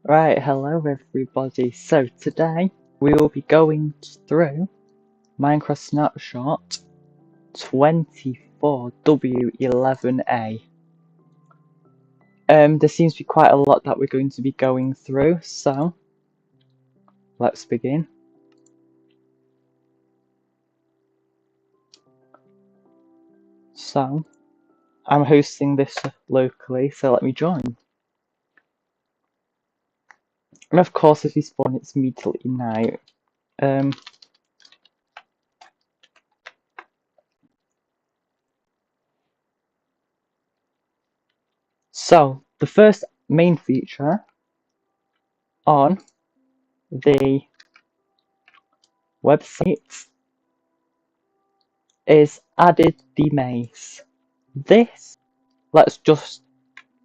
Right, hello everybody. So today we will be going through Minecraft Snapshot 24w11a. There seems to be quite a lot that we're going to be going through, so let's begin. So I'm hosting this locally, so let me join. And of course, if you spawn, it's immediately night. So the first main feature on the website is added the maze. This, let's just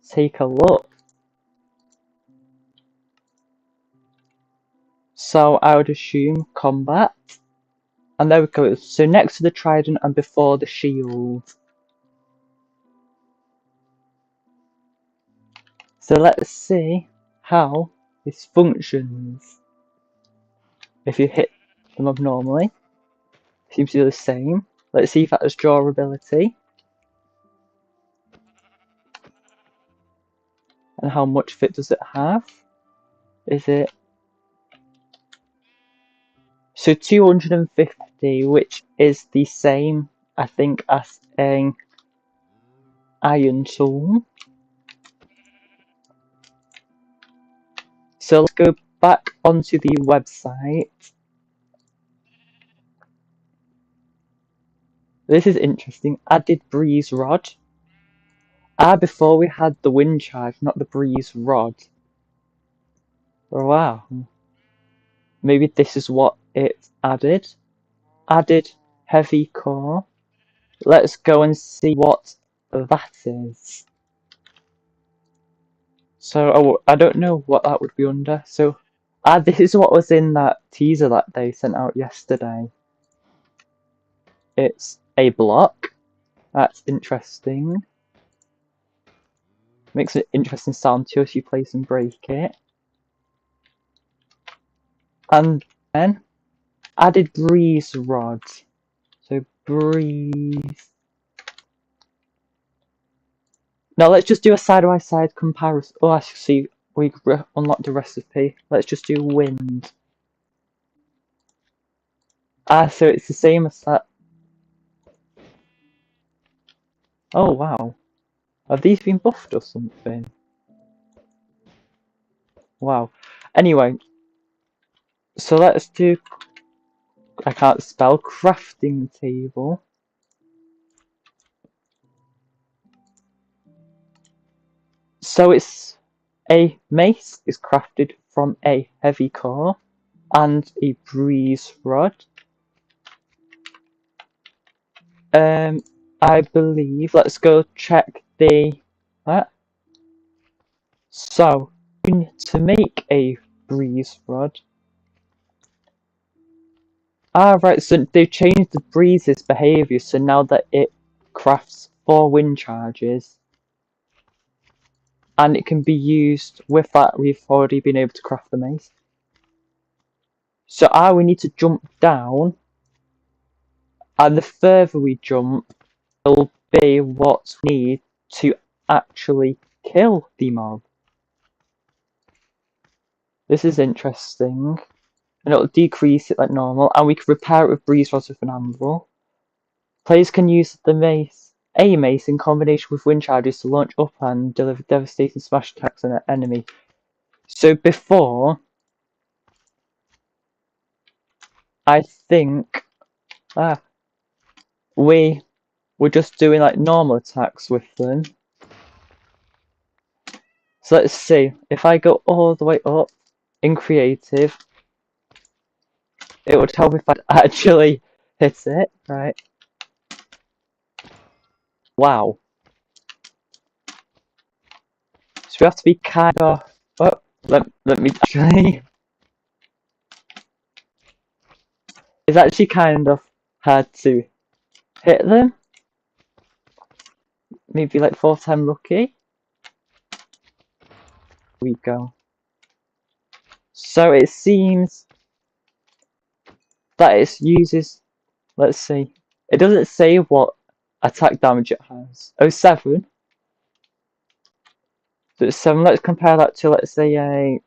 take a look. So I would assume combat. And there we go. So next to the trident and before the shield. So let's see how this functions. If you hit them up normally, seems to do the same. Let's see if that has durability. And how much fit does it have? Is it so 250, which is the same, I think, as an iron tool. So let's go back onto the website. This is interesting. Added breeze rod. Before we had the wind charge, not the breeze rod. Oh, wow. Maybe this is what it added. Added heavy core. Let's go and see what that is. So, I don't know what that would be under. So, this is what was in that teaser that they sent out yesterday. It's a block. That's interesting. Makes an interesting sound too if you place and break it. And then added breeze rod. So breeze. Now let's just do a side by side comparison. Oh, I see. We unlocked the recipe. Let's just do wind. So it's the same as that. Oh wow. Have these been buffed or something? Wow. Anyway, so let's do. I can't spell crafting table. So it's a mace is crafted from a heavy core and a breeze rod. I believe. Let's go check the. So to make a breeze rod. Right. So they've changed the breeze's behavior. So now that it crafts 4 wind charges, and it can be used with that. We've already been able to craft the mace. So we need to jump down, and the further we jump, will be what we need to actually kill the mob. This is interesting. And it'll decrease it like normal, and we can repair it with breeze rods with an anvil. Players can use the mace, a mace, in combination with wind charges to launch up and deliver devastating smash attacks on an enemy. So before, I think we were just doing like normal attacks with them. So let's see, if I go all the way up in creative, it will tell me if I'd actually hit it, right? Wow. So we have to be kind of. Oh, let me actually. It's actually kind of hard to hit them. Maybe like 4 times lucky. Here we go. So it seems that it uses, let's see, it doesn't say what attack damage it has. Oh, 7. So it's 7. Let's compare that to, let's say, a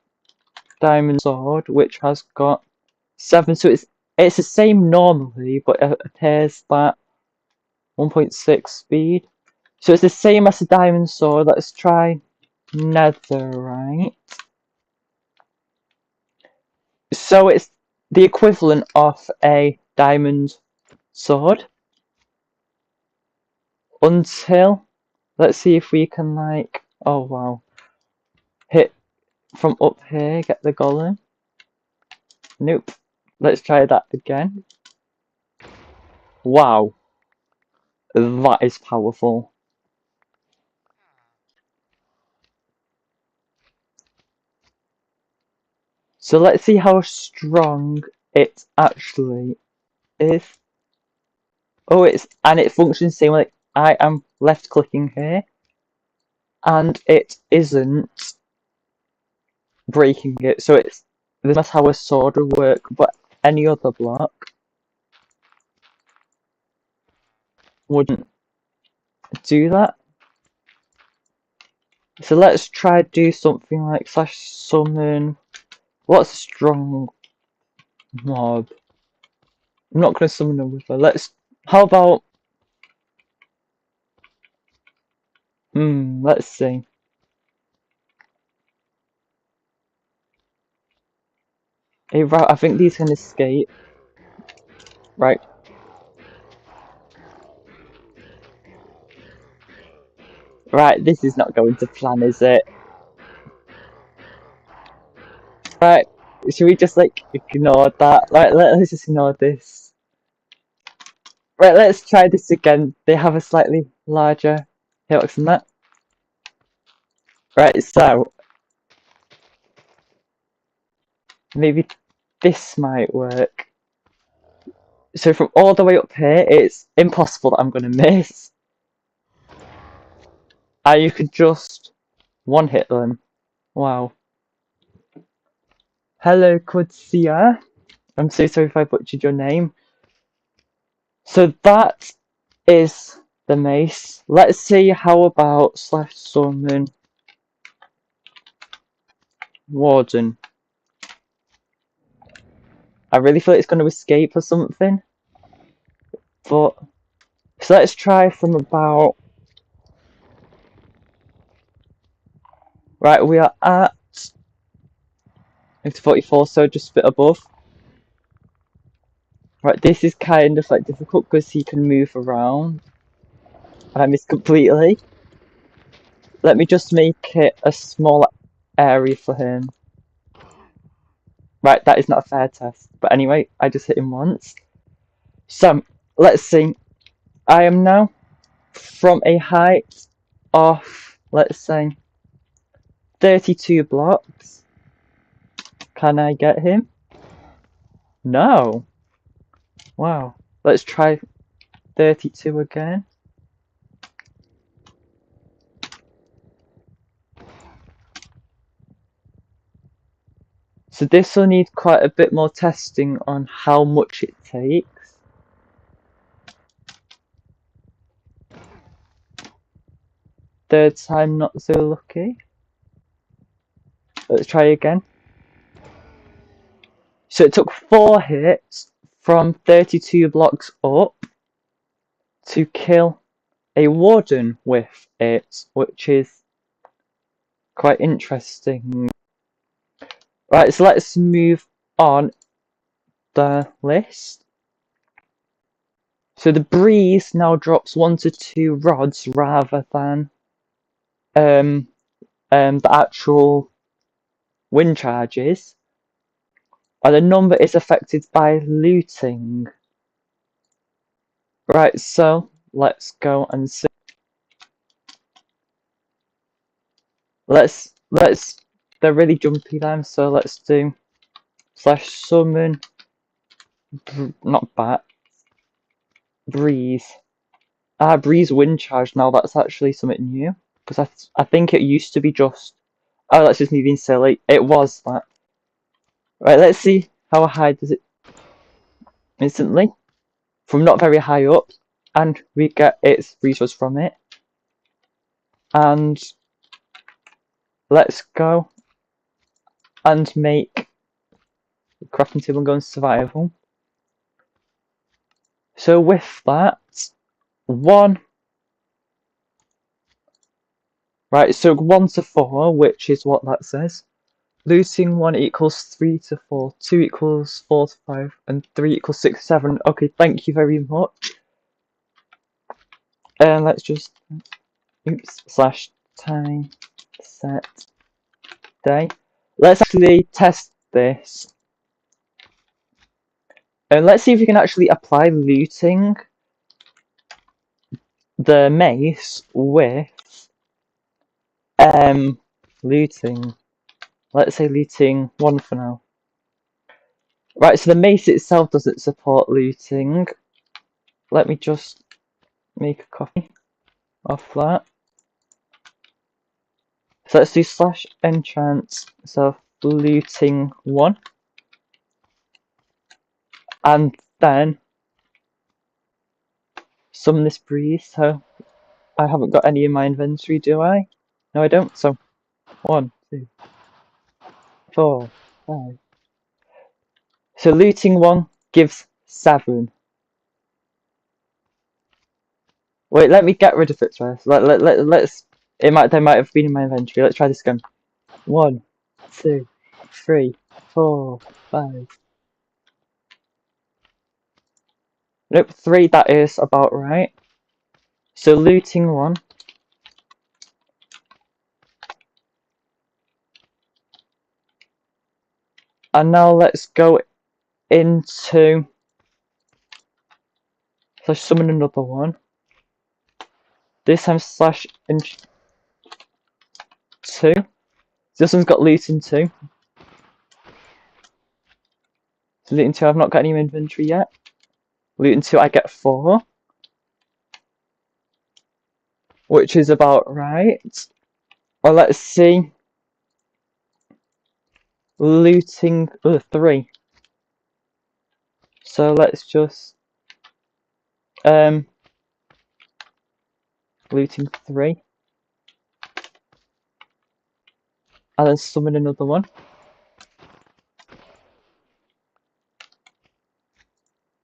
diamond sword, which has got 7. So it's the same normally, but it appears that 1.6 speed. So it's the same as a diamond sword. Let's try netherite. So it's the equivalent of a diamond sword. Until, let's see if we can, like, oh wow, hit from up here, get the golem. Nope. Let's try that again. Wow, that is powerful. So let's see how strong it actually is. Oh, it functions the same like I am left clicking here, and it isn't breaking it. So that's how a sword would work, but any other block wouldn't do that. So let's try do something like slash summon. What's a strong mob? I'm not gonna summon a wither. How about let's see. Hey, right, I think these can escape. Right. Right, this is not going to plan, is it? Right, should we just like ignore that? Right, let's just ignore this. Right, let's try this again. They have a slightly larger hitbox than that. Right, so maybe this might work. So from all the way up here, it's impossible that I'm gonna miss. And you could just one hit them. Wow. Hello, Kudsia. I'm so sorry if I butchered your name. So that is the mace. Let's see how about slash summon Warden. I really feel like it's going to escape or something. But so let's try from about. Right, we are at 44, so just a bit above. Right, this is kind of like difficult because he can move around. And I missed completely. Let me just make it a smaller area for him. Right, that is not a fair test. But anyway, I just hit him once. So, let's see. I am now from a height of, let's say, 32 blocks. Can I get him? No. Wow. Let's try 32 again. So this will need quite a bit more testing on how much it takes. Third time not so lucky. Let's try again. So it took 4 hits from 32 blocks up to kill a warden with it, which is quite interesting. Right, so let's move on the list. So the breeze now drops 1 to 2 rods rather than the actual wind charges. And the number is affected by looting. Right, so let's go and see. They're really jumpy then, so let's do slash summon, not bat, breeze. Breeze wind charge now, that's actually something new. Because I think it used to be just, oh, that's just me being silly. It was that. Right, let's see how high does it instantly. From not very high up, and we get its resource from it. And let's go and make the crafting table and go in survival. So with that, one. Right, so 1 to 4, which is what that says. Looting 1 equals 3 to 4, 2 equals 4 to 5, and 3 equals 6 to 7. Okay, thank you very much. And let's just /time set day. Let's actually test this. And let's see if we can actually apply looting the mace with looting. Let's say looting 1 for now. Right, so the mace itself doesn't support looting. Let me just make a copy of that. So let's do /enchant, so looting 1. And then summon this breeze, so I haven't got any in my inventory, do I? No, I don't, so 1, 2, 4, 5. So looting 1 gives 7. Wait, let me get rid of it first. Let's. They might have been in my inventory. Let's try this again. 1, 2, 3, 4, 5. Nope, 3. That is about right. So looting 1. And now let's go into. So summon another one. This time /enchant 2. This one's got looting 2. So looting 2, I've not got any inventory yet. Looting 2, I get 4. Which is about right. Well, let's see. Looting 3. So let's just looting 3. And then summon another one.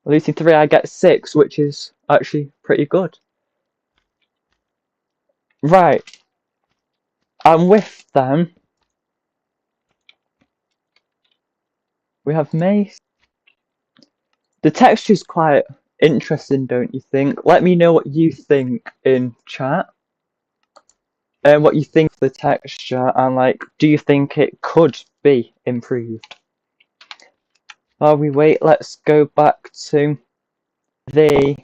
Looting 3, I get 6, which is actually pretty good. Right. And with them, we have mace. The texture's quite interesting, don't you think? Let me know what you think in chat. And what you think of the texture, and like, do you think it could be improved? While we wait, let's go back to the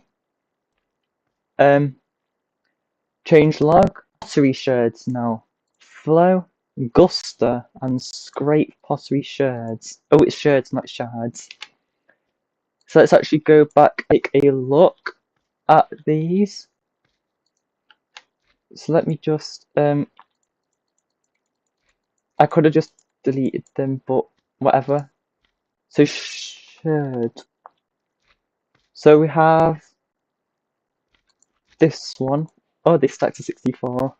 changelog. Pottery sherds now. Flow, guster, and scrape pottery sherds. Oh, it's sherds, not shards. So let's actually go back and take a look at these. So let me just I could have just deleted them, but whatever. So sherd. So we have this one. Oh, they stacked to 64.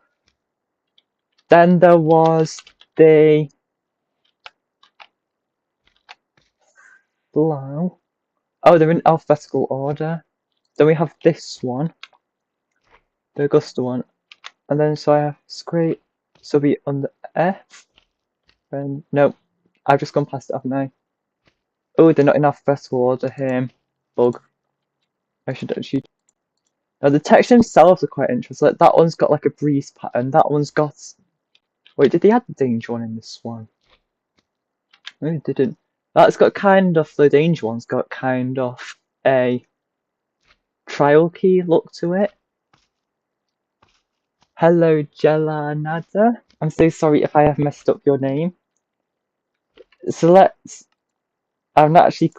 Then there was the flow. Oh, they're in alphabetical order. Then we have this one, the Augusta one. And then so I have scrape, so be on the F. And no, I've just gone past it, haven't I? Oh, they're not in alphabetical order here. Bug. I should actually. Now the texture themselves are quite interesting. Like that one's got like a breeze pattern. That one's got. Wait, did they add the danger one in this one? No, they didn't. That's got kind of the danger one's got kind of a trial key look to it. Hello, Jelanada. I'm so sorry if I have messed up your name. So let's. I've not actually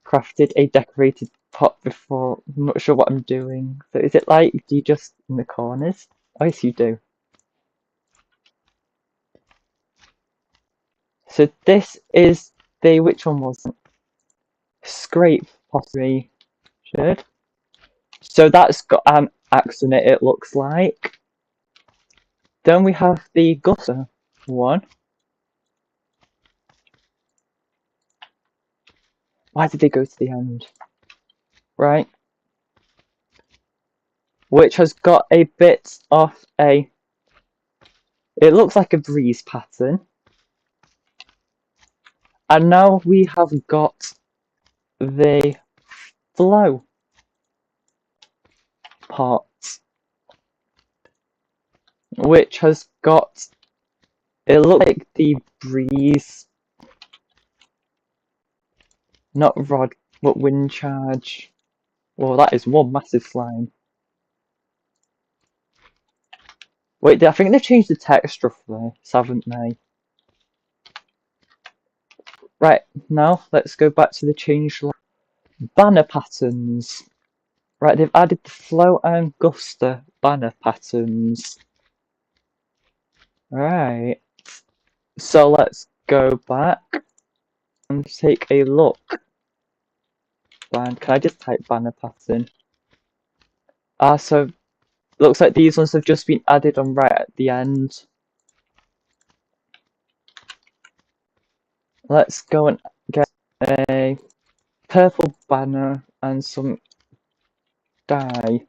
crafted a decorated pot before. I'm not sure what I'm doing. So is it like, do you just in the corners? Oh, yes, you do. So this is which one was it? Scrape pottery shade. So that's got an axe in it, it looks like. Then we have the gutter one. Why did they go to the end? Right. Which has got a bit of a... It looks like a breeze pattern. And now we have got the flow part, which has got... It looks like the breeze... Not rod, but wind charge. Well, that is one massive slime. Wait, I think they've changed the texture for this, haven't they? Right, now let's go back to the change banner patterns. Right, they've added the flow and guster banner patterns. Right, so let's go back and take a look. Can I just type banner pattern? So looks like these ones have just been added on right at the end. Let's go and get a purple banner and some dye.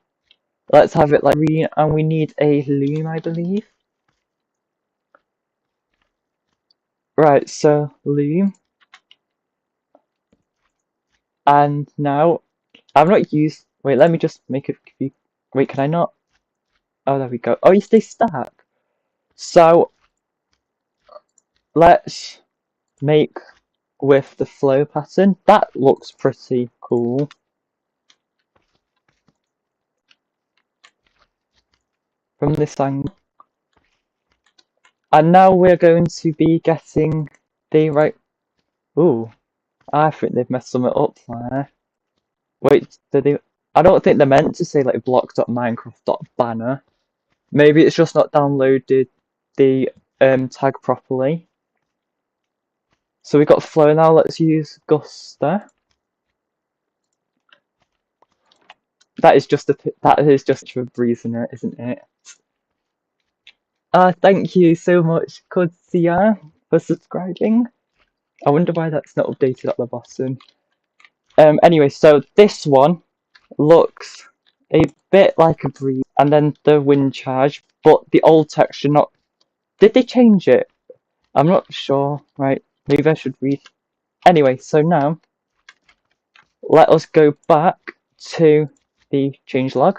Let's have it like green, and we need a loom, I believe. Right, so loom. And now, I've not used... Wait, let me just make it... Wait, can I not? Oh, there we go. Oh, you stay stuck. So, let's make with the flow pattern. That looks pretty cool. From this angle. And now we're going to be getting the right... Ooh, I think they've messed something up there. Wait, did they... I don't think they're meant to say like block.minecraft.banner. Maybe it's just not downloaded the tag properly. So we got flow now, let's use guster. That is just a breeze in it, isn't it? Thank you so much, Kudsia, for subscribing. I wonder why that's not updated at the bottom. Anyway, so this one looks a bit like a breeze, and then the wind charge, but the old texture not... Did they change it? I'm not sure, right? Maybe I should read. Anyway, so now, let us go back to the changelog.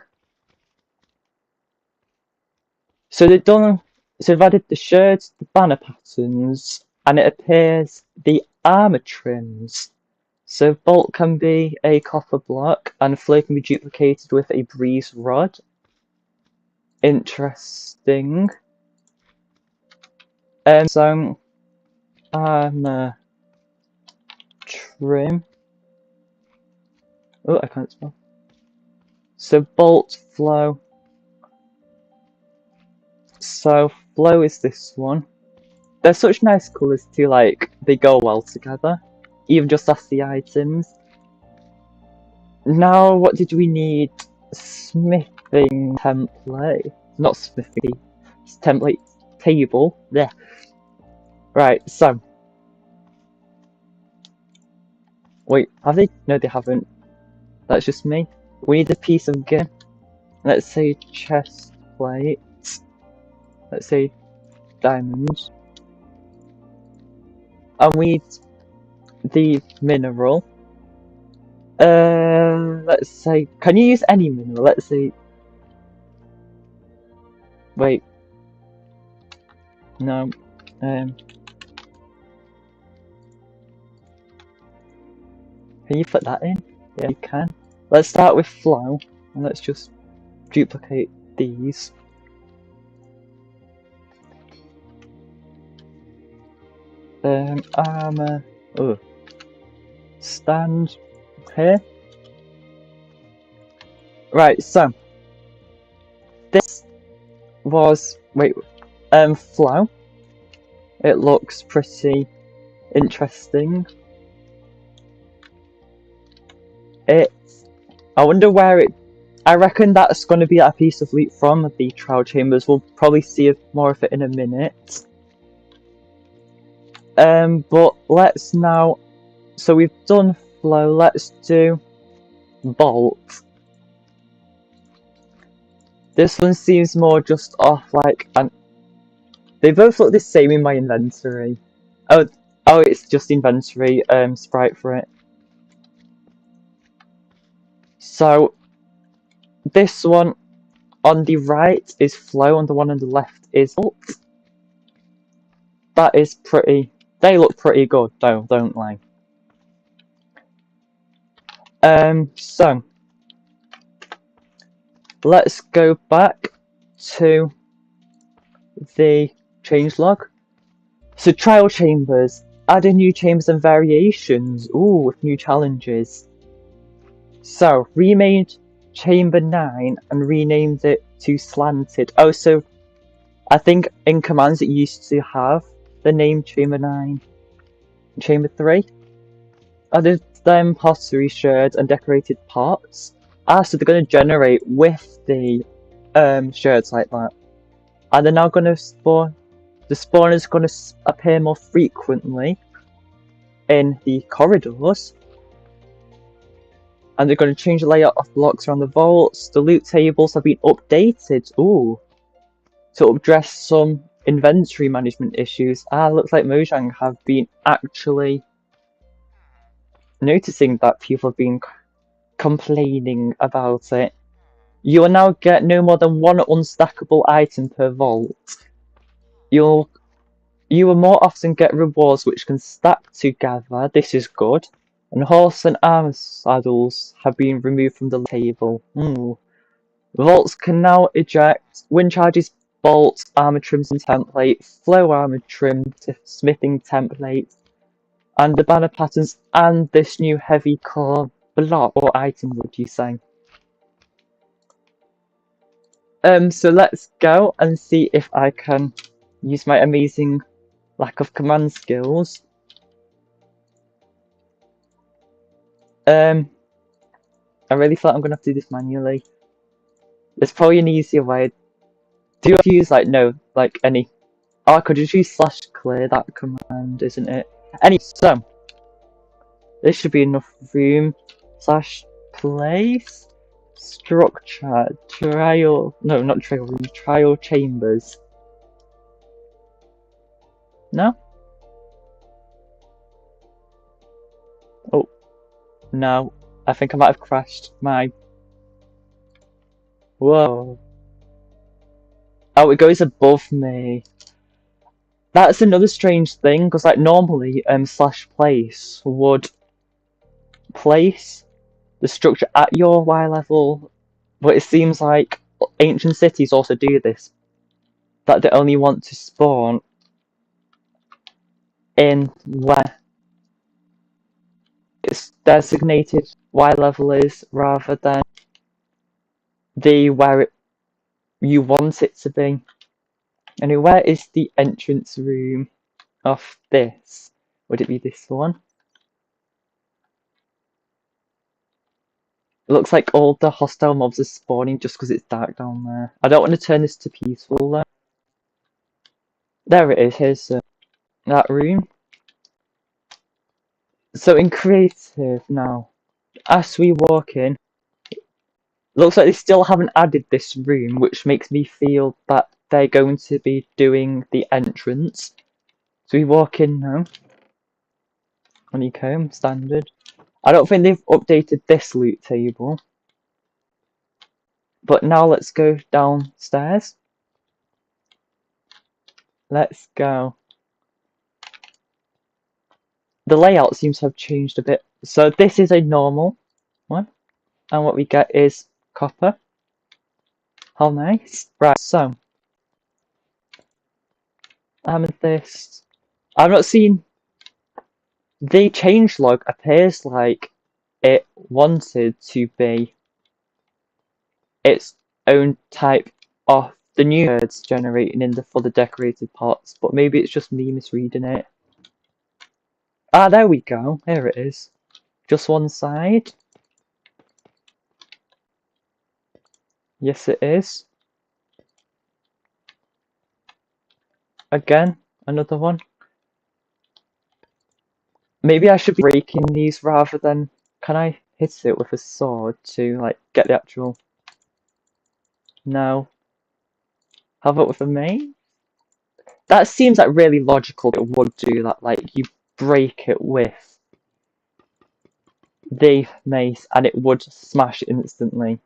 So they've added the shirts, the banner patterns, and it appears the armor trims. So bolt can be a copper block, and flow can be duplicated with a breeze rod. Interesting. So armor trim. Oh, I can't spell. So bolt flow. So flow is this one. They're such nice colours too, like they go well together. Even just as the items. Now what did we need? Smithing template. Not smithing. It's template table. There. Right, so. Wait, have they? No, they haven't. That's just me. We need a piece of gear. Let's say chest plate. Let's say diamonds. And we need the mineral. Let's say, can you use any mineral? Let's say, wait, no, can you put that in? Yeah, you can. Let's start with flow, and let's just duplicate these. Armor, stand here. Right, so this was flow. It looks pretty interesting. I wonder where it. I reckon that's going to be a piece of loot from the trial chambers. We'll probably see more of it in a minute. But let's now. So we've done flow. Let's do bolt. This one seems more just off like an. They both look the same in my inventory. Oh, it's just inventory sprite for it. So this one on the right is flow, and the one on the left is bolt. That is pretty. They look pretty good, though, don't they? So let's go back to the changelog. So trial chambers, adding new chambers and variations. Ooh, with new challenges. So remade chamber 9 and renamed it to slanted. Oh, so I think in commands it used to have the name chamber 9, chamber 3. Added them pottery shards and decorated pots. Ah, so they're going to generate with the shards like that. And they're now going to spawn. The spawn is going to appear more frequently in the corridors. And they're going to change the layout of blocks around the vaults. The loot tables have been updated. Ooh. To address some inventory management issues. Ah, looks like Mojang have been actually noticing that people have been complaining about it. You will now get no more than one unstackable item per vault. You will more often get rewards which can stack together. This is good. And horse and armor saddles have been removed from the table. Vaults can now eject wind charges, bolts, armor trims and template, flow armor trim to smithing template, and the banner patterns, and this new heavy core block or item, would you say? So let's go and see if I can use my amazing lack of command skills. I really thought I'm gonna have to do this manually. There's probably an easier way. Do you have to use any? Oh, I could just use /clear that command, isn't it? Anyway, so this should be enough room. /place structure trial. No, not trial room. Trial chambers. No. Oh, no. I think I might have crashed my. Whoa. Oh, it goes above me. That's another strange thing, because like normally /place would place the structure at your Y level, but it seems like ancient cities also do this. That they only want to spawn in where its designated Y level is, rather than where you want it to be. Anyway, where is the entrance room of this? Would it be this one? It looks like all the hostile mobs are spawning just because it's dark down there. I don't want to turn this to peaceful though. There it is, here's that room. So in creative now, as we walk in, looks like they still haven't added this room, which makes me feel that they're going to be doing the entrance. So we walk in now. Honeycomb, standard. I don't think they've updated this loot table. But now let's go downstairs. Let's go. The layout seems to have changed a bit. So this is a normal one. And what we get is copper. How nice. Right, so. Amethyst. I've not seen. The changelog appears like it wanted to be its own type of the new birds generating in for the decorated pots, but maybe it's just me misreading it. Ah, there we go. Here it is. Just one side. Yes, it is. Again, another one. Maybe I should be breaking these rather than... Can I hit it with a sword to, like, get the actual... No. How about with a mace? That seems, like, really logical that it would do that. Like, you break it with the mace and it would smash instantly.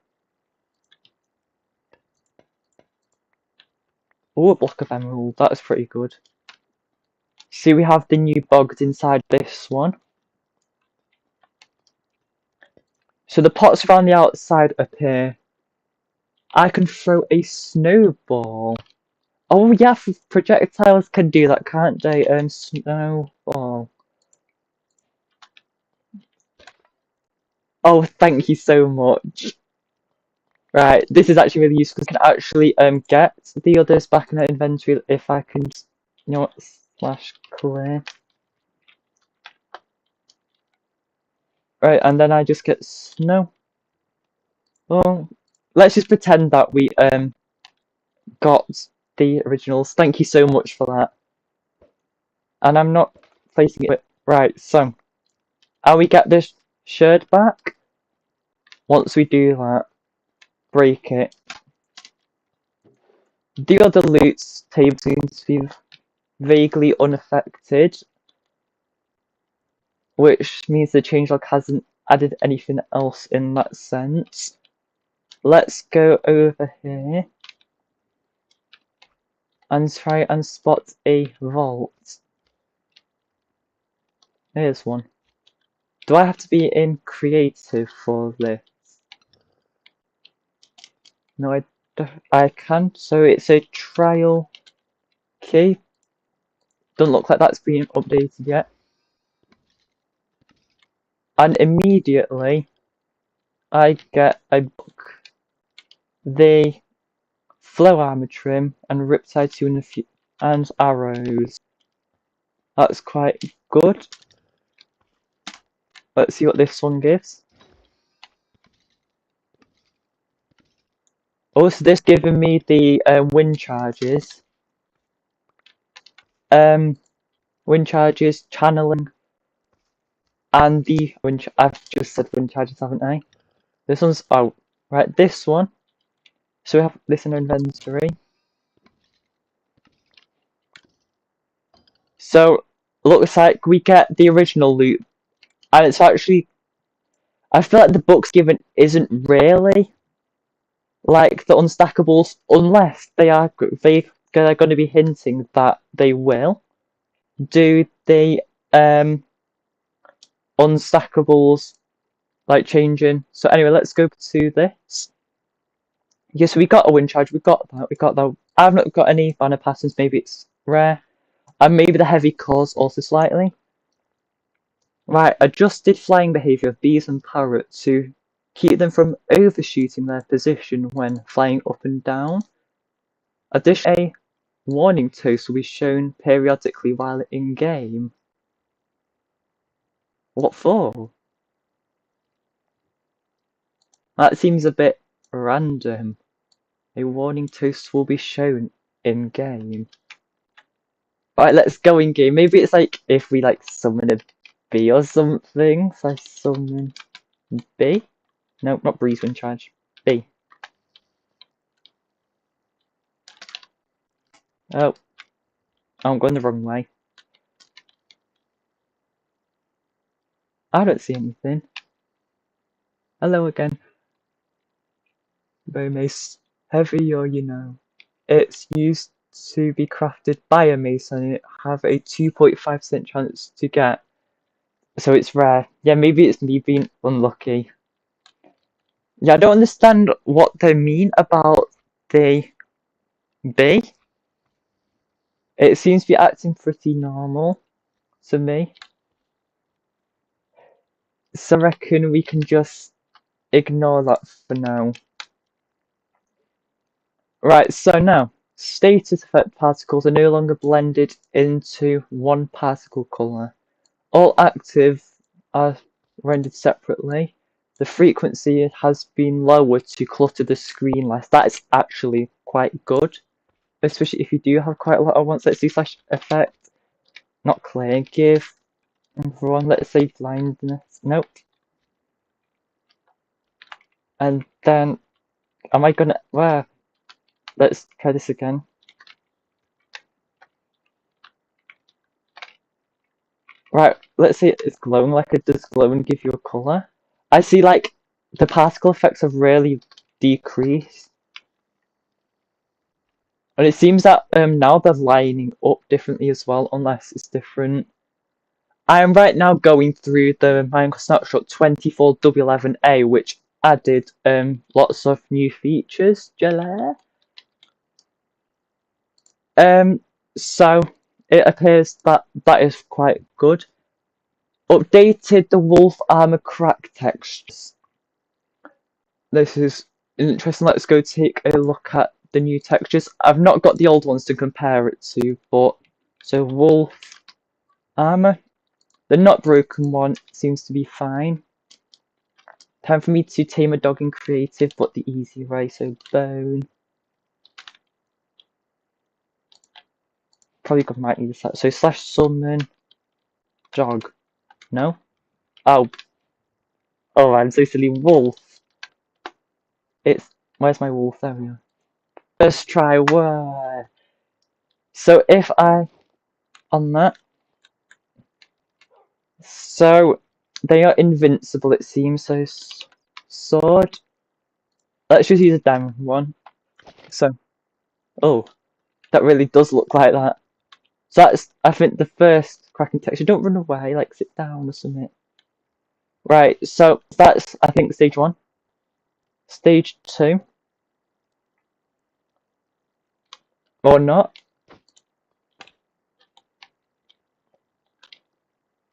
Oh, a block of emerald. That's pretty good. See, we have the new bugs inside this one. So the pots around the outside appear. I can throw a snowball. Oh yeah, projectiles can do that, can't they? Snowball. Oh, thank you so much. Right, this is actually really useful. We can actually get the others back in our inventory if I can, you know what, slash clear. Right, and then I just get snow. Well, let's just pretend that we got the originals. Thank you so much for that. And I'm not placing it. Right, so how we get this shirt back? Once we do that, break it. The other loot's table seems to be vaguely unaffected, which means the changelog hasn't added anything else in that sense. Let's go over here and try and spot a vault. Here's one. Do I have to be in creative for this? No, I can. So it's a trial key. Doesn't look like that's been updated yet. And immediately I get a book. The flow armor trim and riptide 2 and arrows. That's quite good. Let's see what this one gives. Oh, so this giving me the wind charges. Wind charges, channeling, and the wind. I've just said wind charges, haven't I? This one's oh right. This one. So we have this in our inventory. So looks like we get the original loot, and it's actually. I feel like the book's given isn't really like the unstackables, unless they're going to be hinting that they will do the unstackables like changing. So anyway, let's go to this. Yes, we got a wind charge. We got that. I've not got any banner patterns. Maybe it's rare, and maybe the heavy cores also slightly. Right, adjusted flying behavior of bees and parrots to keep them from overshooting their position when flying up and down. Additionally, a warning toast will be shown periodically while in game. What for? That seems a bit random. A warning toast will be shown in game. Right, let's go in game. Maybe it's like if we like summon a bee or something. So I summon bee. No, not breeze wind charge. Bee. Oh, I'm going the wrong way. I don't see anything. Hello again. Bow mace, heavy or you know. It's used to be crafted by a mace and it have a 2.5% chance to get. So it's rare. Yeah, maybe it's me being unlucky. Yeah, I don't understand what they mean about the bee. It seems to be acting pretty normal to me. So I reckon we can just ignore that for now. Right, so now, status effect particles are no longer blended into one particle colour. All active are rendered separately. the frequency has been lowered to clutter the screen less. That is actually quite good, especially if you do have quite a lot of ones. Let's see slash effect, not clear, give everyone, let's say blindness, nope. And then, am I gonna, well, let's try this again. Right, let's say it's glowing like it does glow and give you a colour. I see like the particle effects have really decreased. And it seems that now they're lining up differently as well, unless it's different. I am right now going through the Minecraft Snapshot 24w11a, which added lots of new features. Jelly. So it appears that that is quite good. Updated the wolf armor crack textures. This is interesting. Let's go take a look at the new textures. I've not got the old ones to compare it to, but so wolf armor. The not broken one seems to be fine. Time for me to tame a dog in creative, but the easy way, so bone. Probably might need this. So slash summon dog. No? Oh. Oh, I'm so silly. Wolf. It's where's my wolf? There we are. First try. Where? So if I on that. So they are invincible, it seems. So sword. Let's just use a diamond one. So, oh, that really does look like that. So that's, I think, the first cracking texture. Don't run away, like sit down or something. Right, so that's, I think, stage 1. Stage 2. Or not.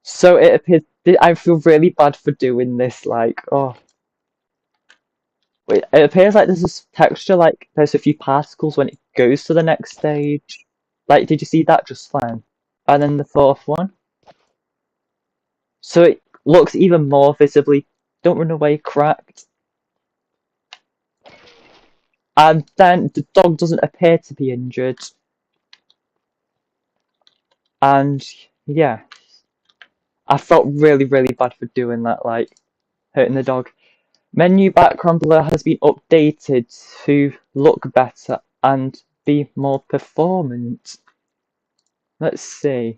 So it appears, I feel really bad for doing this, like, oh. Wait, it appears like there's this texture, like, there's a few particles when it goes to the next stage. Like, did you see that just fine? And then the fourth one. So it looks even more visibly, don't run away, cracked. And then the dog doesn't appear to be injured. And yeah, I felt really, really bad for doing that, like hurting the dog. Menu background blur has been updated to look better and be more performant. Let's see.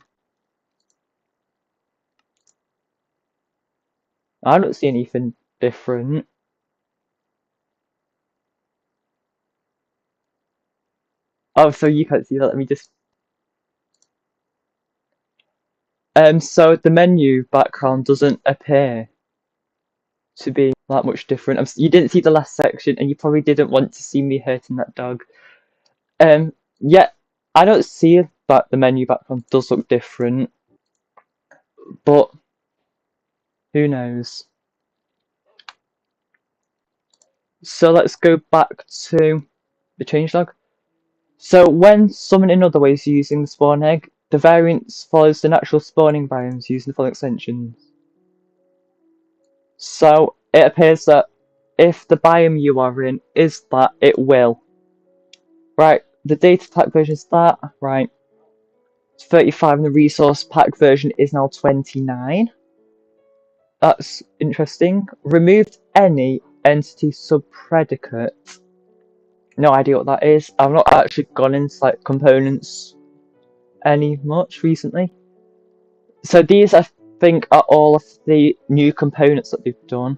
I don't see anything different. Oh, so you can't see that. Let me just. So the menu background doesn't appear to be that much different. You didn't see the last section, and you probably didn't want to see me hurting that dog. Yeah, I don't see that the menu background does look different, but who knows? So let's go back to the changelog. So when summoned in other ways using the spawn egg, the variance follows the natural spawning biomes using the following extensions. So it appears that if the biome you are in is that, it will. Right, the data pack version is that, right. It's 35 and the resource pack version is now 29. That's interesting. Removed any entity subpredicate. No idea what that is. I've not actually gone into like components any much recently. So these I think are all of the new components that they've done.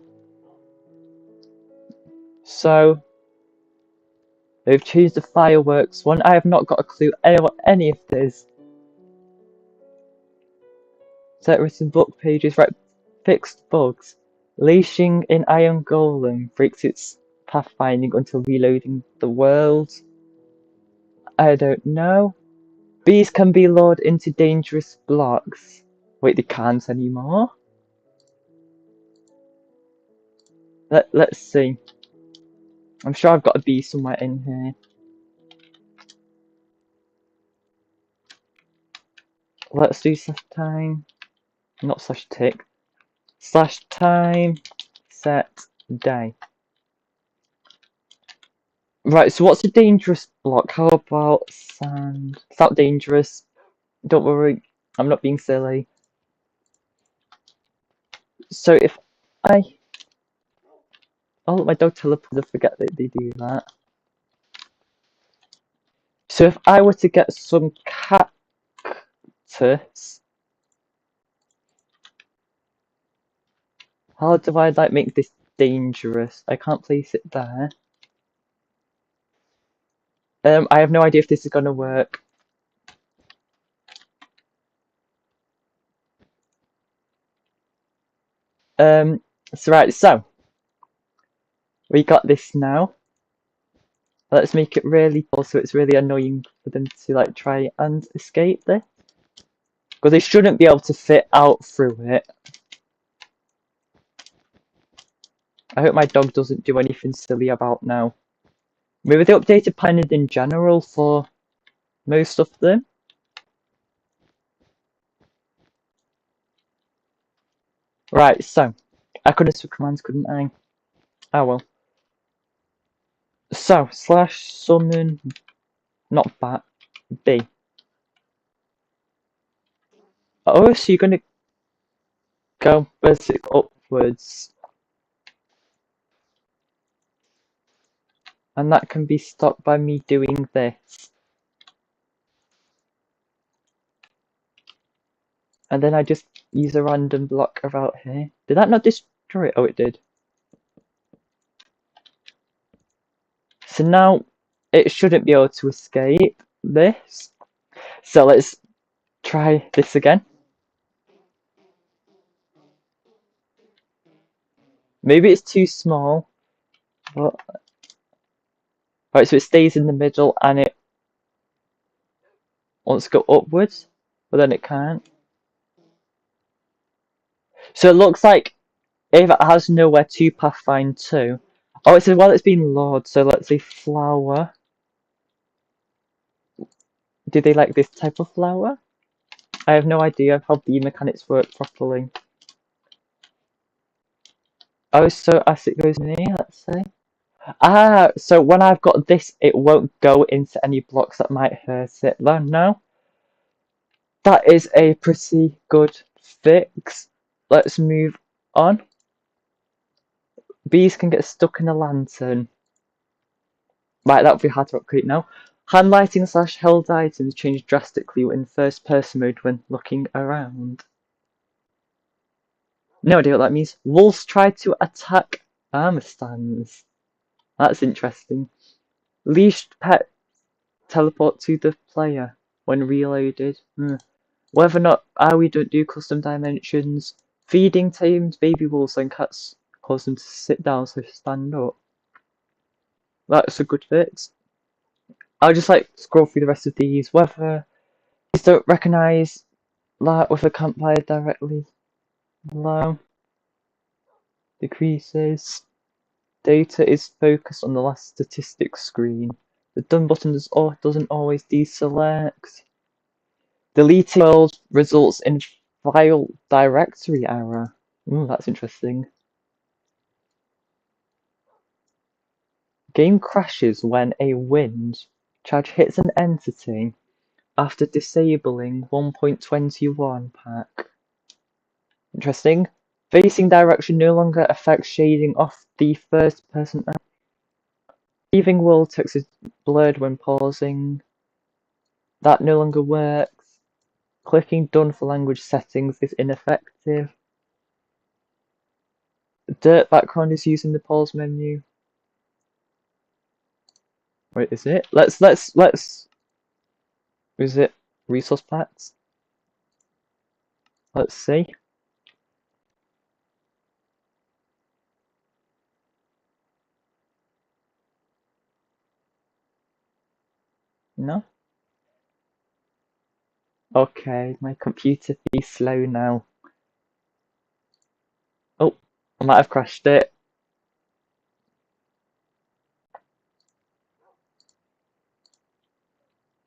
So they've changed the fireworks one. I have not got a clue what any of this. Set written book pages, right? Fixed bugs. Leashing in Iron Golem breaks its pathfinding until reloading the world. I don't know. Bees can be lured into dangerous blocks. Wait, they can't anymore? Let's see. I'm sure I've got a bee somewhere in here. Let's do slash time. Not slash tick. Slash time. Set. day. Right, so what's a dangerous block? How about sand? It's not dangerous. Don't worry, I'm not being silly. So if I... Oh, my dog teleported, forget that they do that. So if I were to get some cactus... How do I, like, make this dangerous? I can't place it there. I have no idea if this is gonna work. So we got this now. Let's make it really tall so it's really annoying for them to like try and escape this. Because they shouldn't be able to fit out through it. I hope my dog doesn't do anything silly about now. Maybe they updated planning in general for most of them. Right, so I could have switched commands, couldn't I? Oh well. So slash summon, not bat, B. Oh, so you're gonna go basic upwards, and that can be stopped by me doing this. And then I just use a random block about here. Did that not destroy it? Oh, it did. So now it shouldn't be able to escape this. So let's try this again. Maybe it's too small. But... Right, so it stays in the middle and it wants to go upwards, but then it can't. So it looks like if it has nowhere to pathfind to. Oh, it says while it's been lured, so let's say flower. Do they like this type of flower? I have no idea how the mechanics work properly. Oh, so as it goes in here, let's say. Ah, so when I've got this, it won't go into any blocks that might hurt it. No, that is a pretty good fix. Let's move on. Bees can get stuck in a lantern. Right, that would be hard to upgrade now. Hand lighting / held items change drastically in first person mode when looking around. No idea what that means. Wolves try to attack armor stands. That's interesting. Leashed pet teleport to the player when reloaded. Whether or not we don't do custom dimensions. Feeding tamed baby wolves and cats cause them to sit down so stand up. That's a good fix. I'll just like scroll through the rest of these. Whether these don't recognise that with a campfire directly below. Decreases. Data is focused on the last statistics screen. The done button doesn't always deselect. Deleting world results in file directory error. That's interesting. Game crashes when a wind charge hits an entity after disabling 1.21 pack. Interesting. Facing direction no longer affects shading off the first person. Leaving world text is blurred when pausing. That no longer works. Clicking done for language settings is ineffective. Dirt background is used in the pause menu. Wait, is it? Let's. Is it resource packs? Let's see. No? Okay, my computer be slow now. Oh, I might have crashed it.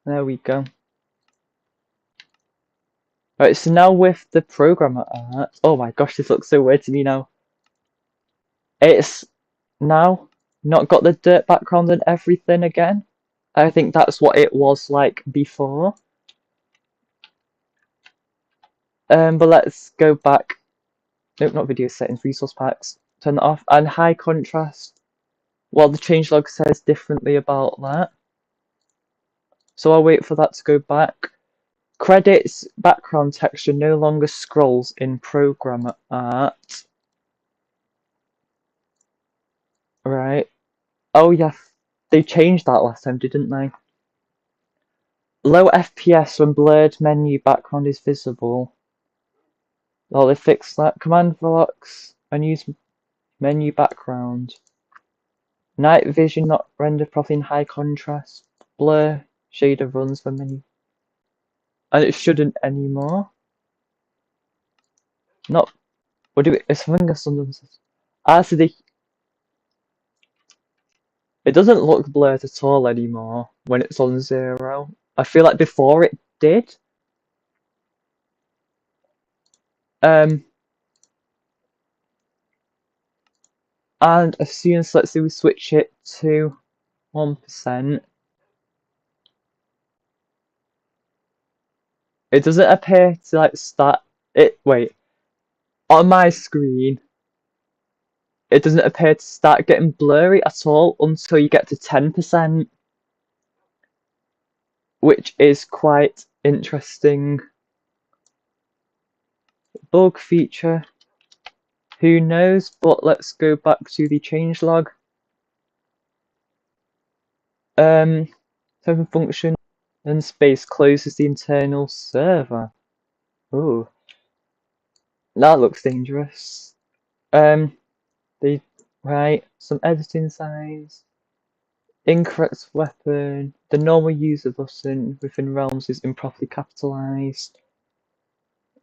There we go. Right, so now with the programmer art. Oh my gosh, this looks so weird to me now. It's now. Not got the dirt background and everything again. I think that's what it was like before. But let's go back. Nope, not video settings, resource packs. Turn that off. And high contrast. Well, the changelog says differently about that. So I'll wait for that to go back. Credits background texture no longer scrolls in program art. Right. Oh yeah, they changed that last time, didn't they? Low FPS when blurred menu background is visible. Well, they fixed that. Command blocks and use menu background. Night vision not rendered properly in high contrast. Blur shader runs for menu. And it shouldn't anymore. Not. What do we? It's something sometimes. So it doesn't look blurred at all anymore when it's on 0. I feel like before it did. And as soon as, let's say, we switch it to 1%, it doesn't appear to like start it. Wait, on my screen, it doesn't appear to start getting blurry at all until you get to 10%, which is quite interesting. Bug feature. Who knows? But let's go back to the changelog. Open function and space closes the internal server. Ooh, that looks dangerous. They right some editing size. Incorrect weapon. The normal user button within realms is improperly capitalized.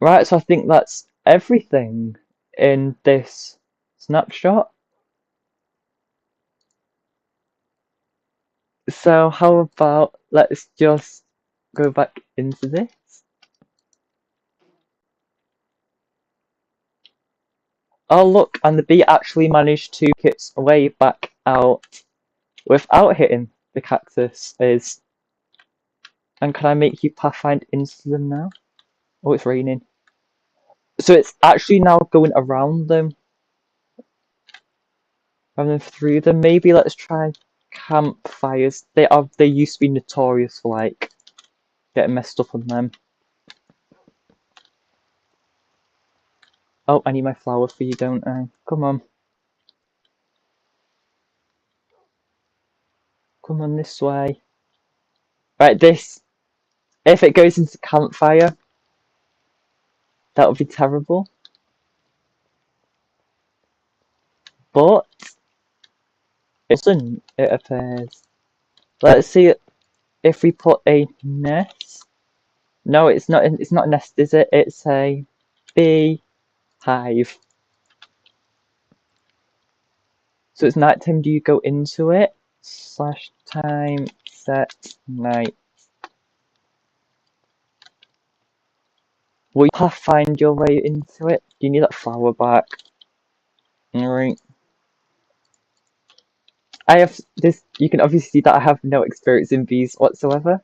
Right, so I think that's everything in this snapshot. So how about let's just go back into this. Oh look, and the bee actually managed to get its way back out without hitting the cactus. And can I make you pathfind into them now? Oh, it's raining. So it's actually now going around them rather than through them. Maybe let's try campfires. They used to be notorious for like getting messed up on them. Oh, I need my flower for you, don't I? Come on. Come on this way. Right, this. If it goes into campfire, that would be terrible. But it doesn't, it appears. Let's see if we put a nest. No, it's not. It's not a nest, is it? It's a bee hive. So it's nighttime. Do you go into it? /time set night. Will you find your way into it? Do you need that flower back? Alright. I have this. You can obviously see that I have no experience in bees whatsoever.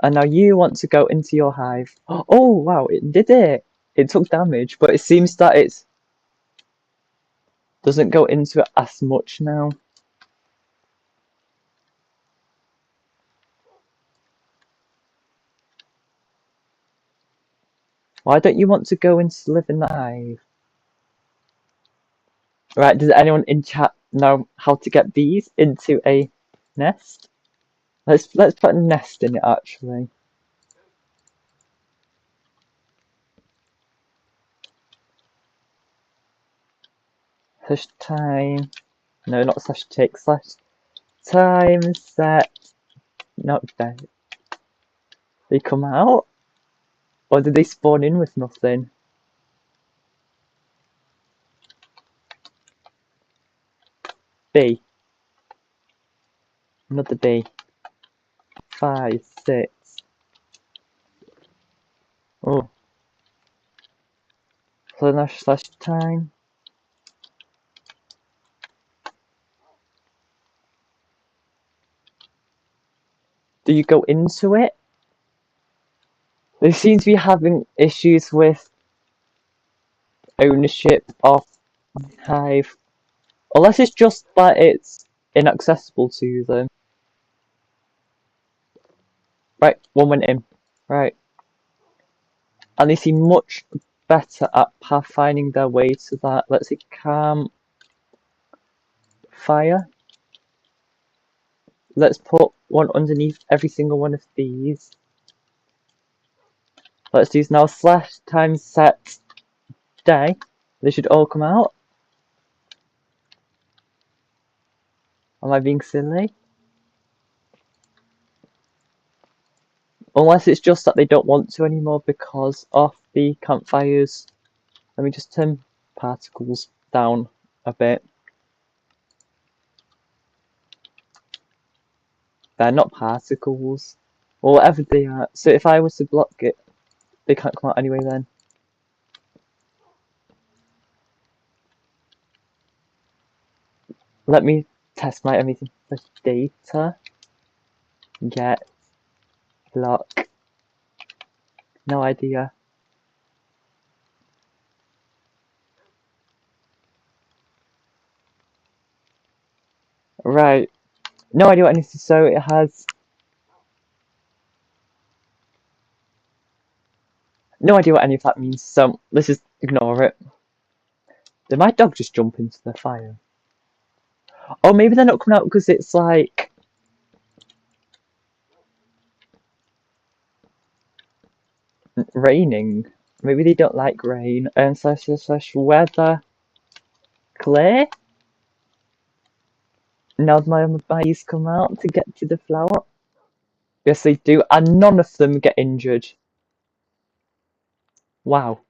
And now you want to go into your hive. Oh wow! It did it. It took damage, but it seems that it doesn't go into it as much now. Why don't you want to go and live in the hive? Right, does anyone in chat know how to get bees into a nest? Let's put a nest in it actually. /time. No, not /tick. /time set. Not dead. They come out? Or did they spawn in with nothing? B. Another B. 5, 6. Oh. So now /time. Do you go into it? They seem to be having issues with ownership of Hive. Unless it's just that it's inaccessible to them. Right, one went in. Right. And they seem much better at pathfinding their way to that. Let's see, campfire. Let's put one underneath every single one of these. Let's use now slash time set day. They should all come out. Am I being silly? Unless it's just that they don't want to anymore because of the campfires. Let me just turn particles down a bit. They're not particles. Or whatever they are. So if I was to block it, they can't come out anyway then. Let me test my everything for data. Get block. No idea. Right. No idea what anything. So it has no idea what any of that means. So let's just ignore it. Did my dog just jump into the fire? Oh, maybe they're not coming out because it's like raining. Maybe they don't like rain. And slash weather clear. Now my bees come out to get to the flower. Yes, they do, and none of them get injured. Wow.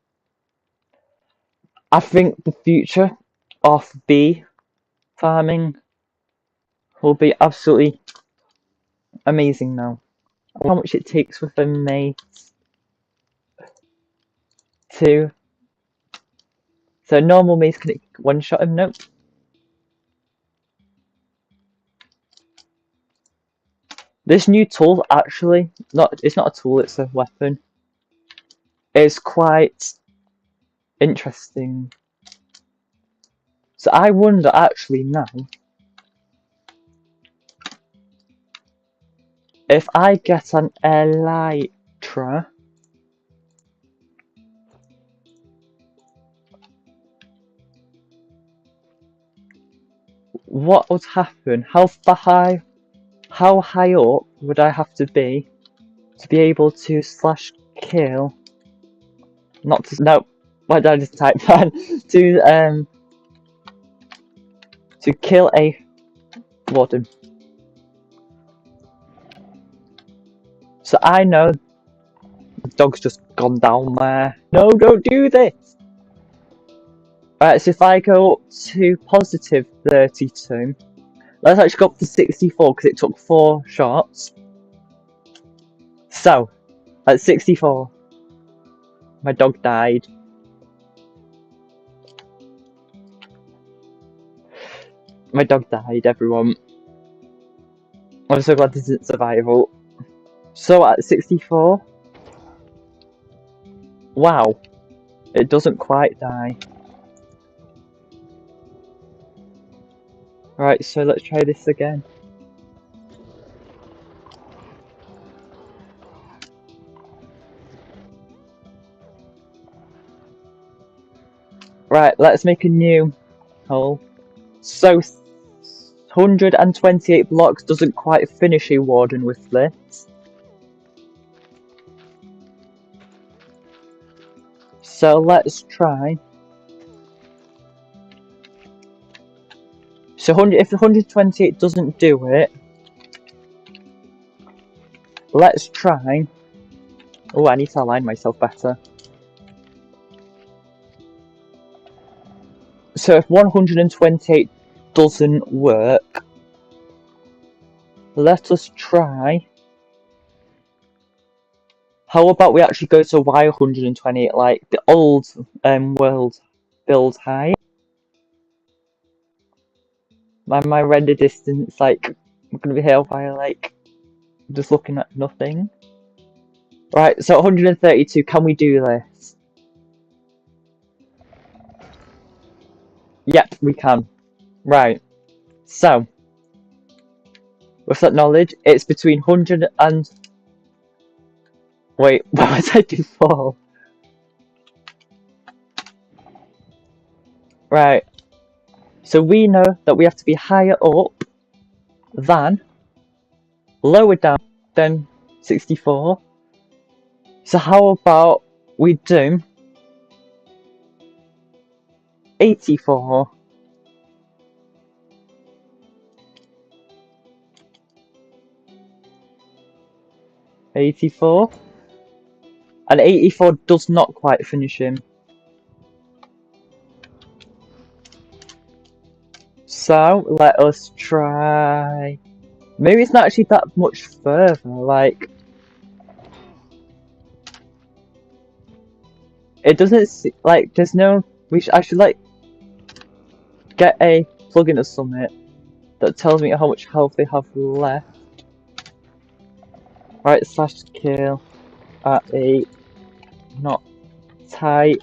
I think the future of bee farming will be absolutely amazing now. How much it takes with a mate to. So normal mates can one shot him? Nope. This new tool actually it's not a tool, it's a weapon. It's quite interesting. So I wonder actually now if I get an elytra. What would happen? How high up would I have to be able to slash kill? Not to no. Why did I just type that? To kill a warden. So I know the dog's just gone down there. No, don't do this. Alright, so if I go up to positive 32, let's actually go up to 64 because it took 4 shots. So, at 64, my dog died. My dog died, everyone. I'm so glad this isn't survival. So at 64, wow, it doesn't quite die. Right, so let's try this again. Right, let's make a new hole. So 128 blocks doesn't quite finish a warden with this. So let's try. So if 128 doesn't do it, let's try. Oh, I need to align myself better. So if 128 doesn't work, let us try. How about we actually go to Y128, like the old world build height? My render distance, like, I'm gonna be here by like Just looking at nothing. Right, so 132, can we do this? Yep, we can. Right, so, with that knowledge, it's between 100 and... Wait, what was I before? Right, so we know that we have to be higher up than, lower down than 64. So how about we do 84? And 84 does not quite finish him. So let us try. Maybe it's not actually that much further. Like, it doesn't like. There's no. I should like get a plugin or something that tells me how much health they have left. Right, slash kill at a not type,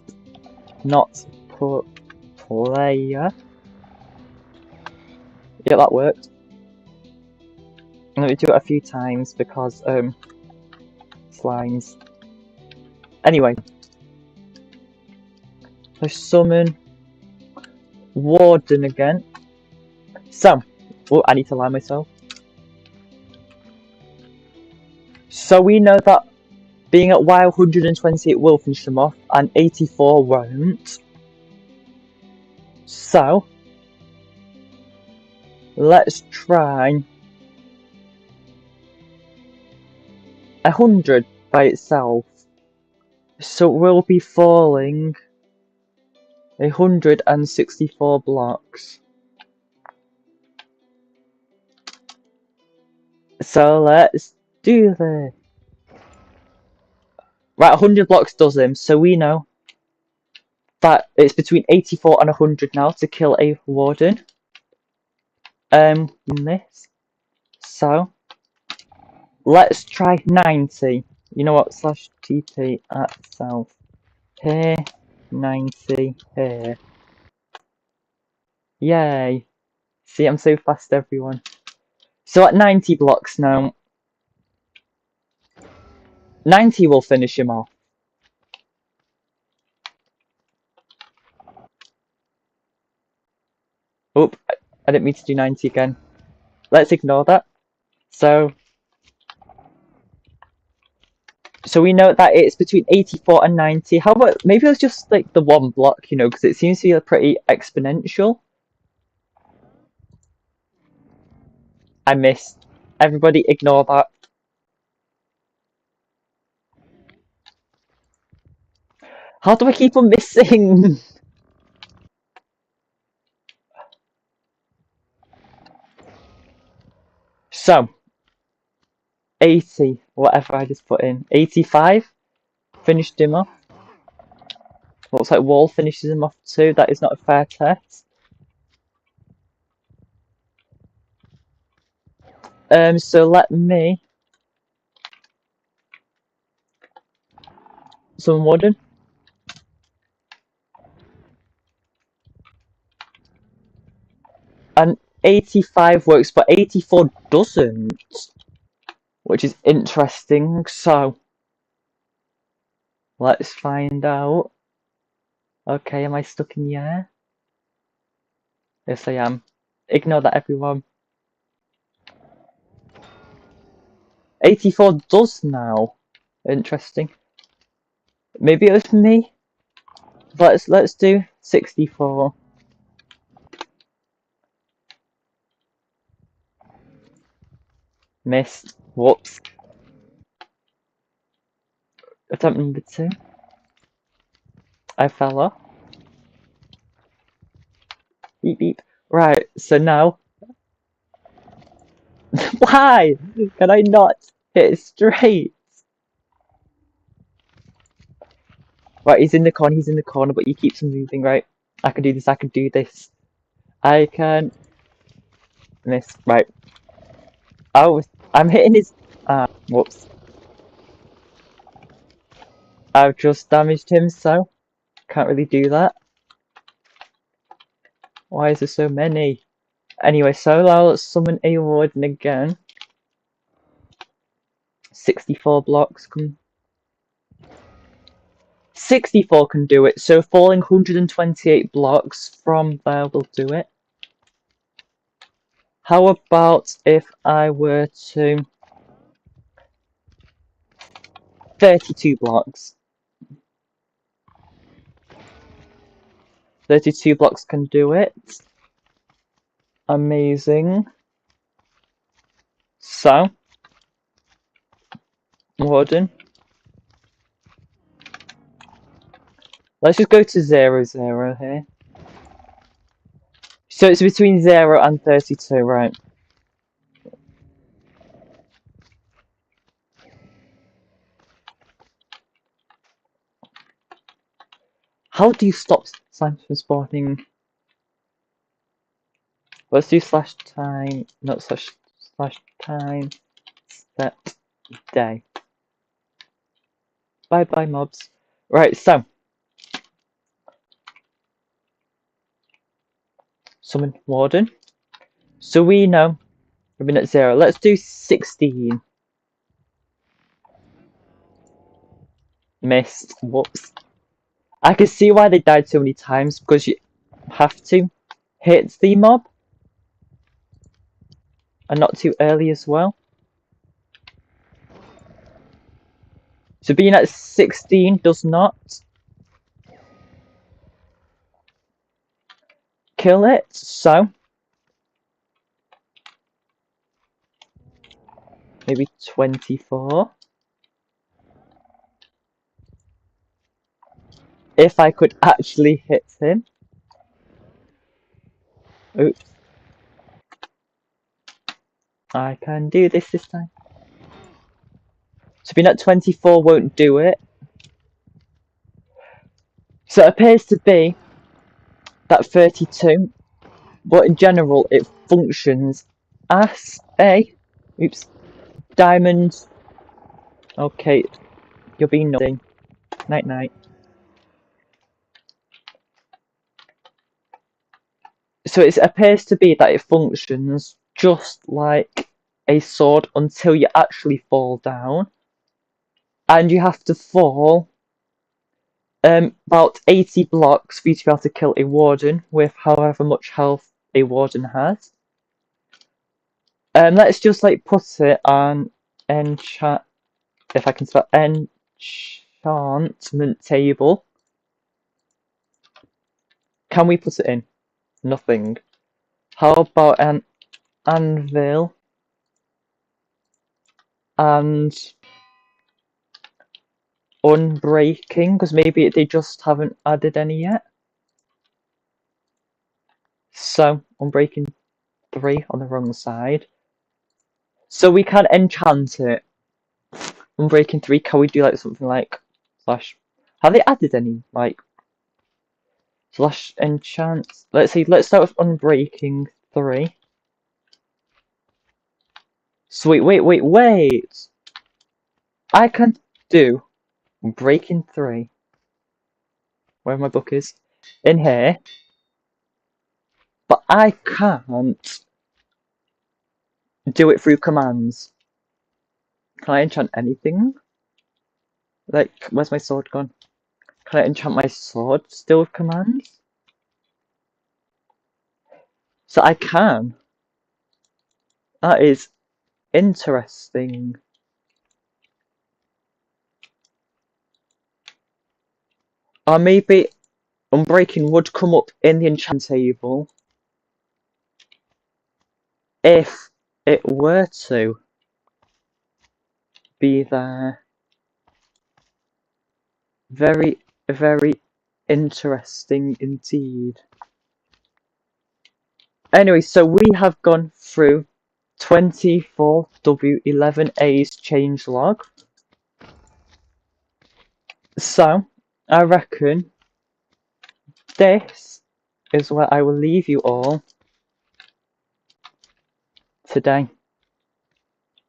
not player. Yeah, that worked. Let me do it a few times because slimes. Anyway, I summon Warden again. So, oh, I need to lie myself. So we know that being at Y 120 it will finish them off, and 84 won't. So let's try 100 by itself. So we'll be falling 164 blocks. So let's do this. Right, 100 blocks does him, so we know that it's between 84 and 100 now to kill a warden. This. So let's try 90. You know what? Slash TP at self. Here, 90 here. Yay! See, I'm so fast, everyone. So at 90 blocks now, 90 will finish him off. Oop, I didn't mean to do 90 again. Let's ignore that. So we know that it's between 84 and 90. How about, maybe it's just like the one block, you know, because it seems to be pretty exponential. I missed. Everybody ignore that. How do I keep on missing? So, 80, whatever I just put in. 85, finished him off. Looks like Wall finishes him off too. That is not a fair test. So let me some wooden. And 85 works, but 84 doesn't. Which is interesting, so let's find out. Okay, am I stuck in the air? Yes, I am. Ignore that, everyone. 84 does now. Interesting. Maybe it was me. Let's do 64. Missed. Whoops. Attempt number 2. I fell off. Beep beep. Right, so now. Why? Can I not hit it straight? Right, he's in the corner, but he keeps moving, right? I can do this, I can do this. I can miss. Right. Oh, I'm hitting his Ah, whoops. I've just damaged him, so can't really do that. Why is there so many? Anyway, so I'll summon a warden again. 64 blocks can... 64 can do it, so falling 128 blocks from there will do it. How about if I were to... 32 blocks. 32 blocks can do it. Amazing. So, warden. Let's just go to 0, 0 here. So it's between 0 and 32, right? How do you stop slimes from spawning? Let's do slash time, not slash time, set day. Bye bye mobs. Right, so. Summon warden. So we know we've been at 0. Let's do 16. Missed. Whoops. I can see why they died so many times, because you have to hit the mob. And not too early as well. So being at 16 does not kill it, so maybe 24. If I could actually hit him. Oops. I can do this time. So being at 24 won't do it. So it appears to be that 32, but in general it functions as a diamond. Okay, you're being naughty. Night night. So it appears to be that it functions just like a sword until you actually fall down. And you have to fall about 80 blocks for you to be able to kill a warden with however much health a warden has. Let's just like put it on enchant, if I can spell enchantment table. Can we put it in? Nothing. How about an anvil and unbreaking? Because maybe they just haven't added any yet. So unbreaking 3 on the wrong side. So we can enchant it. Unbreaking 3, can we do like something like slash? Have they added any like slash enchant? Let's see. Let's start with unbreaking 3. Sweet. Wait. I can do breaking 3. Where my book is? In here. But I can't do it through commands. Can I enchant anything? Like, where's my sword gone? Can I enchant my sword still with commands? So I can. That is interesting. Or maybe unbreaking would come up in the enchant table if it were to be there. Very, very interesting indeed. Anyway, so we have gone through 24w11a's changelog. So, I reckon this is where I will leave you all today.